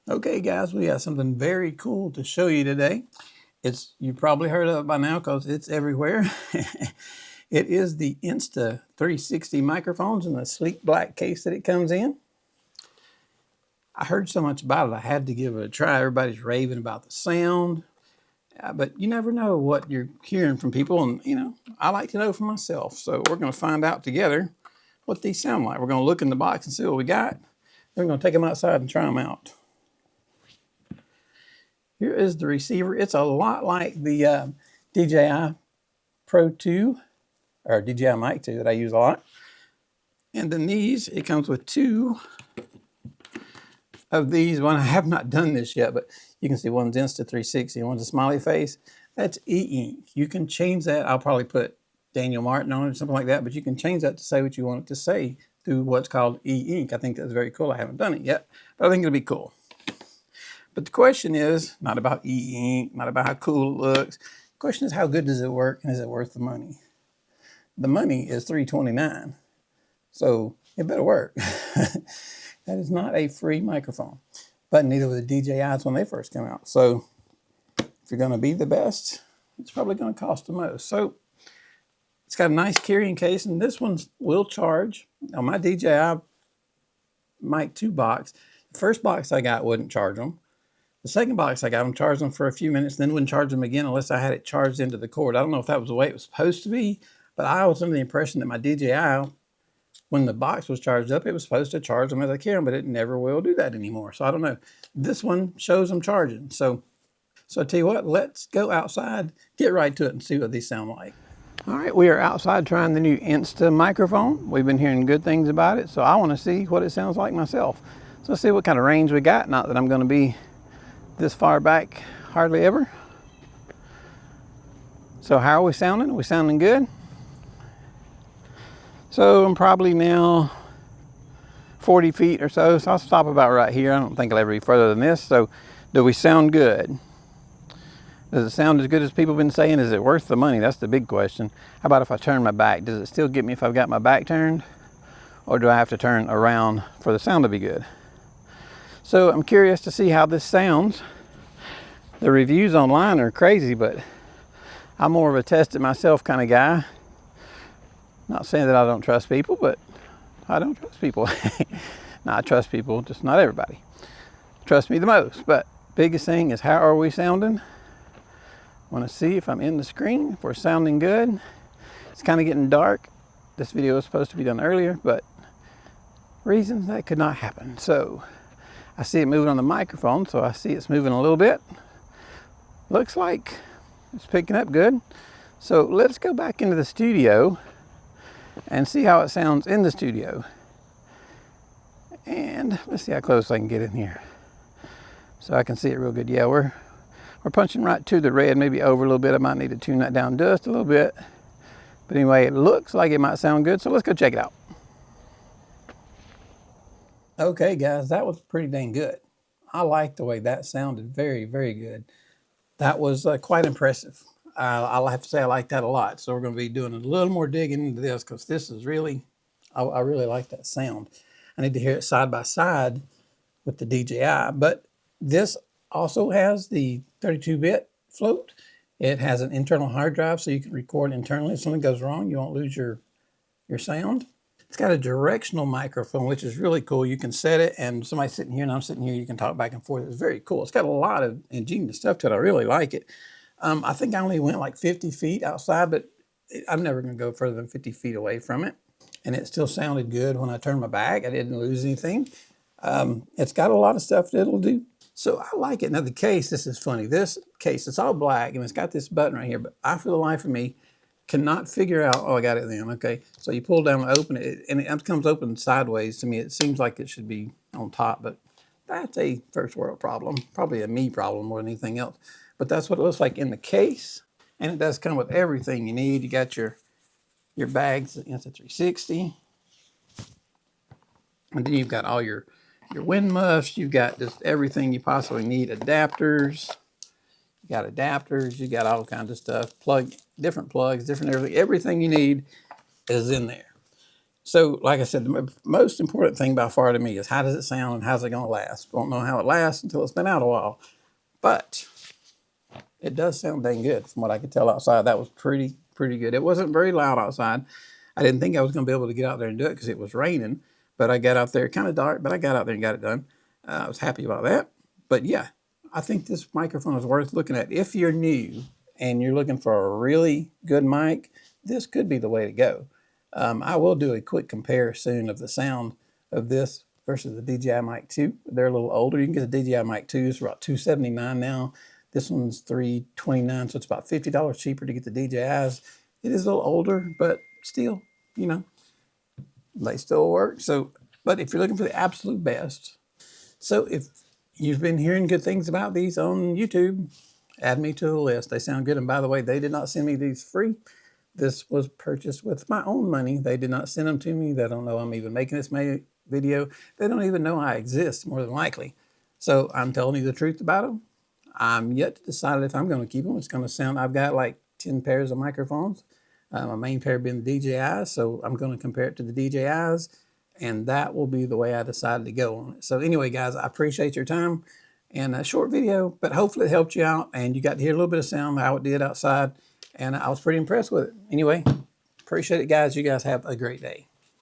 Okay, guys, we got something very cool to show you today. You probably heard of it by now because it's everywhere. It is the Insta360 microphones in the sleek black case that it comes in. I heard so much about it, I had to give it a try. Everybody's raving about the sound, but you never know what you're hearing from people. And, I like to know for myself. So we're going to find out together what these sound like. We're going to look in the box and see what we got. Then we're going to take them outside and try them out. Here is the receiver. It's a lot like the DJI Pro 2 or DJI Mic 2 that I use a lot. And then these, it comes with two of these. One, I have not done this yet, but you can see one's Insta360 and one's a smiley face. That's e-ink. You can change that. I'll probably put Daniel Martin on it or something like that, but you can change that to say what you want it to say through what's called e-ink. I think that's very cool. I haven't done it yet, but I think it'll be cool. But the question is not about e-ink, not about how cool it looks. The question is, how good does it work, and is it worth the money? The money is $329, so it better work. That is not a free microphone, but neither were the DJIs when they first came out. So if you're going to be the best, it's probably going to cost the most. So it's got a nice carrying case, and this one will charge. On my DJI Mic 2 box, the first box I got wouldn't charge them. The second box I got them, charged them for a few minutes, then wouldn't charge them again unless I had it charged into the cord. I don't know if that was the way it was supposed to be, but I was under the impression that my DJI, when the box was charged up, it was supposed to charge them as I carry them, but it never will do that anymore. So I don't know. This one shows them charging. So I tell you what, let's go outside, get right to it, and see what these sound like. All right, we are outside trying the new Insta microphone. We've been hearing good things about it, so I want to see what it sounds like myself. So let's see what kind of range we got. Not that I'm going to be this far back hardly ever. So how are we sounding? Are we sounding good? So I'm probably now 40 feet or so. So I'll stop about right here. I don't think I'll ever be further than this. So do we sound good? Does it sound as good as people have been saying? Is it worth the money? That's the big question. How about if I turn my back? Does it still get me if I've got my back turned? Or do I have to turn around for the sound to be good? So I'm curious to see how this sounds. The reviews online are crazy, but I'm more of a test it myself kind of guy. Not saying that I don't trust people, but I don't trust people. No, I trust people, just not everybody. Trust me the most. But biggest thing is, how are we sounding? I want to see if I'm in the screen, if we're sounding good. It's kind of getting dark. This video was supposed to be done earlier, but reasons that could not happen. So I see it moving on the microphone, so I see it's moving a little bit. Looks like it's picking up good. So let's go back into the studio and see how it sounds in the studio. And let's see how close I can get in here so I can see it real good. Yeah, we're punching right to the red, maybe over a little bit. I might need to tune that down just a little bit. But anyway, it looks like it might sound good, so let's go check it out. Okay, guys, that was pretty dang good. I like the way that sounded. Very, very good. That was quite impressive. I'll have to say I like that a lot. So we're going to be doing a little more digging into this because this is really, I really like that sound. I need to hear it side by side with the DJI. But this also has the 32-bit float. It has an internal hard drive so you can record internally. If something goes wrong, you won't lose your sound. It's got a directional microphone, which is really cool. You can set it, and somebody's sitting here and I'm sitting here. You can talk back and forth. It's very cool. It's got a lot of ingenious stuff to it. I really like it. I think I only went like 50 feet outside, but I'm never going to go further than 50 feet away from it. And it still sounded good when I turned my back. I didn't lose anything. It's got a lot of stuff that it'll do. So I like it. Now the case, this is funny. This case, it's all black and it's got this button right here, but I, for the life of me, cannot figure out, oh, I got it then, okay. So you pull down and open it, and it comes open sideways to me. It seems like it should be on top, but that's a first world problem, probably a me problem more than anything else. But that's what it looks like in the case, and it does come with everything you need. You got your bags, Insta360, and then you've got all your wind muffs. You've got just everything you possibly need, adapters. You got adapters, you got all kinds of stuff, different plugs, different everything. Everything you need is in there. So, like I said, the most important thing by far to me is how does it sound and how's it going to last? Won't know how it lasts until it's been out a while. But it does sound dang good from what I could tell outside. That was pretty good. It wasn't very loud outside. I didn't think I was going to be able to get out there and do it because it was raining. But I got out there, kind of dark, but I got out there and got it done. I was happy about that. But yeah, I think this microphone is worth looking at. If you're new and you're looking for a really good mic, this could be the way to go. I will do a quick comparison of the sound of this versus the DJI Mic 2. They're a little older. You can get the DJI Mic 2 for about $279 now. This one's $329, so it's about $50 cheaper to get the DJIs. It is a little older, but still, you know, they still work. So, but if you're looking for the absolute best, so if you've been hearing good things about these on YouTube, add me to the list. They sound good. And by the way, they did not send me these free. This was purchased with my own money. They did not send them to me. They don't know I'm even making this video. They don't even know I exist, more than likely. So I'm telling you the truth about them. I'm yet to decide if I'm going to keep them. It's going to sound, I've got like 10 pairs of microphones. My main pair being the DJIs, so I'm going to compare it to the DJIs, and that will be the way I decided to go on it. So anyway, guys, I appreciate your time, and a short video, but hopefully it helped you out, and you got to hear a little bit of sound, how it did outside, and I was pretty impressed with it. Anyway, appreciate it, guys. You guys have a great day.